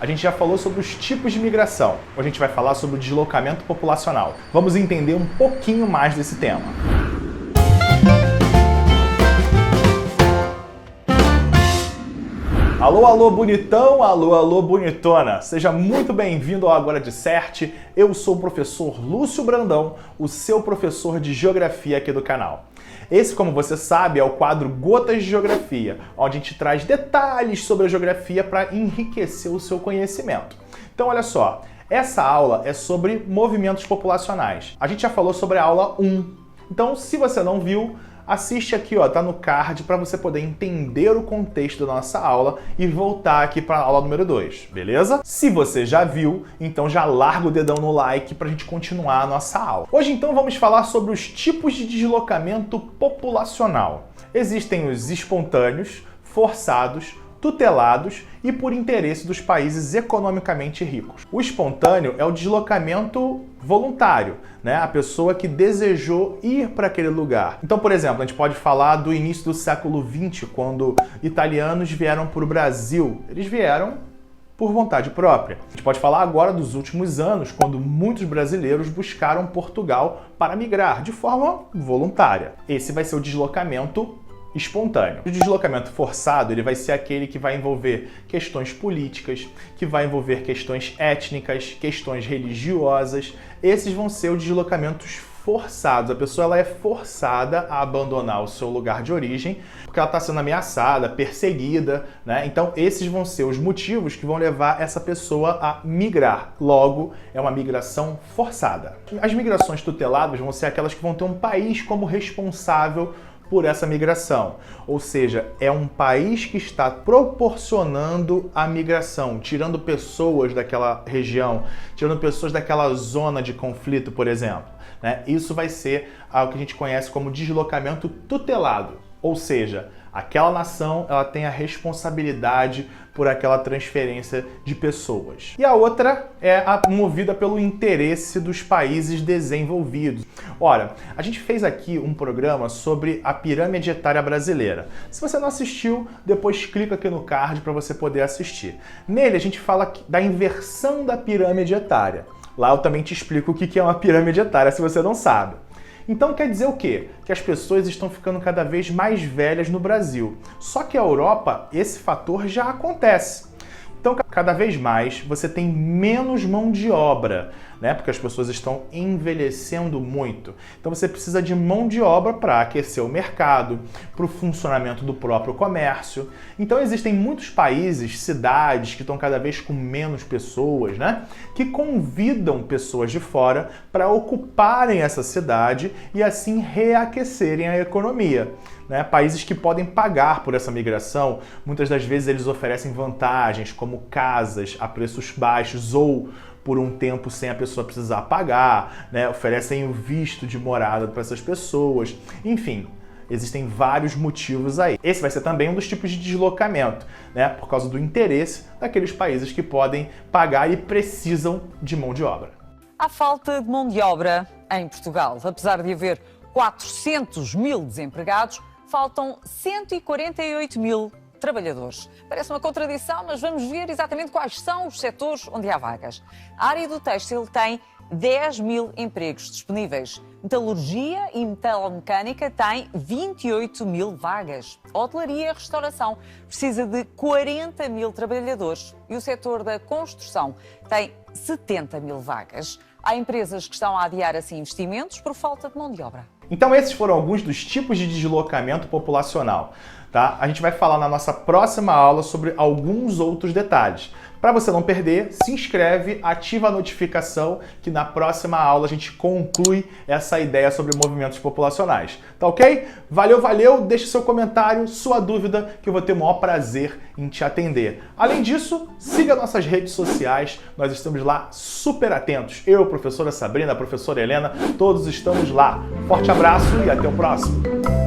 a gente já falou sobre os tipos de migração. Hoje a gente vai falar sobre o deslocamento populacional. Vamos entender um pouquinho mais desse tema. Alô, alô, bonitão, alô, alô, bonitona. Seja muito bem-vindo ao Agora Disserte. Eu sou o professor Lúcio Brandão, o seu professor de Geografia aqui do canal. Esse, como você sabe, é o quadro Gotas de Geografia, onde a gente traz detalhes sobre a geografia para enriquecer o seu conhecimento. Então, olha só, essa aula é sobre movimentos populacionais. A gente já falou sobre a aula 1. Então, se você não viu, assiste aqui, ó, tá no card para você poder entender o contexto da nossa aula e voltar aqui para a aula número 2, beleza? Se você já viu, então já larga o dedão no like para a gente continuar a nossa aula. Hoje, então, vamos falar sobre os tipos de deslocamento populacional. Existem os espontâneos, forçados, tutelados e por interesse dos países economicamente ricos. O espontâneo é o deslocamento voluntário, né? A pessoa que desejou ir para aquele lugar. Então, por exemplo, a gente pode falar do início do século XX, quando italianos vieram para o Brasil. Eles vieram por vontade própria. A gente pode falar agora dos últimos anos, quando muitos brasileiros buscaram Portugal para migrar de forma voluntária. Esse vai ser o deslocamento espontâneo. O deslocamento forçado, ele vai ser aquele que vai envolver questões políticas, que vai envolver questões étnicas, questões religiosas. Esses vão ser os deslocamentos forçados. A pessoa ela é forçada a abandonar o seu lugar de origem porque ela está sendo ameaçada, perseguida, né? Então esses vão ser os motivos que vão levar essa pessoa a migrar. Logo, é uma migração forçada. As migrações tuteladas vão ser aquelas que vão ter um país como responsável por essa migração. Ou seja, é um país que está proporcionando a migração, tirando pessoas daquela região, tirando pessoas daquela zona de conflito, por exemplo, né? Isso vai ser algo que a gente conhece como deslocamento tutelado. Ou seja, aquela nação ela tem a responsabilidade por aquela transferência de pessoas. E a outra é movida pelo interesse dos países desenvolvidos. Ora, a gente fez aqui um programa sobre a pirâmide etária brasileira. Se você não assistiu, depois clica aqui no card para você poder assistir. Nele a gente fala da inversão da pirâmide etária. Lá eu também te explico o que é uma pirâmide etária, se você não sabe. Então quer dizer o quê? Que as pessoas estão ficando cada vez mais velhas no Brasil. Só que a Europa, esse fator já acontece. Então, cada vez mais você tem menos mão de obra, né? Porque as pessoas estão envelhecendo muito. Então, você precisa de mão de obra para aquecer o mercado, para o funcionamento do próprio comércio. Então, existem muitos países, cidades que estão cada vez com menos pessoas, né? Que convidam pessoas de fora para ocuparem essa cidade e assim reaquecerem a economia. Né? Países que podem pagar por essa migração, muitas das vezes eles oferecem vantagens como casas a preços baixos ou por um tempo sem a pessoa precisar pagar, né? Oferecem o visto de morada para essas pessoas, enfim. Existem vários motivos aí. Esse vai ser também um dos tipos de deslocamento, né? Por causa do interesse daqueles países que podem pagar e precisam de mão de obra. Há falta de mão de obra em Portugal. Apesar de haver 400 mil desempregados, faltam 148 mil trabalhadores. Parece uma contradição, mas vamos ver exatamente quais são os setores onde há vagas. A área do têxtil tem 10 mil empregos disponíveis. Metalurgia e metalomecânica têm 28 mil vagas. A hotelaria e a restauração precisa de 40 mil trabalhadores. E o setor da construção tem 70 mil vagas. Há empresas que estão a adiar assim investimentos por falta de mão de obra. Então esses foram alguns dos tipos de deslocamento populacional, tá? A gente vai falar na nossa próxima aula sobre alguns outros detalhes. Para você não perder, se inscreve, ativa a notificação que na próxima aula a gente conclui essa ideia sobre movimentos populacionais. Tá ok? Valeu, valeu! Deixe seu comentário, sua dúvida, que eu vou ter o maior prazer em te atender. Além disso, siga nossas redes sociais, nós estamos lá super atentos. Eu, professora Sabrina, a professora Helena, todos estamos lá. Forte abraço e até o próximo!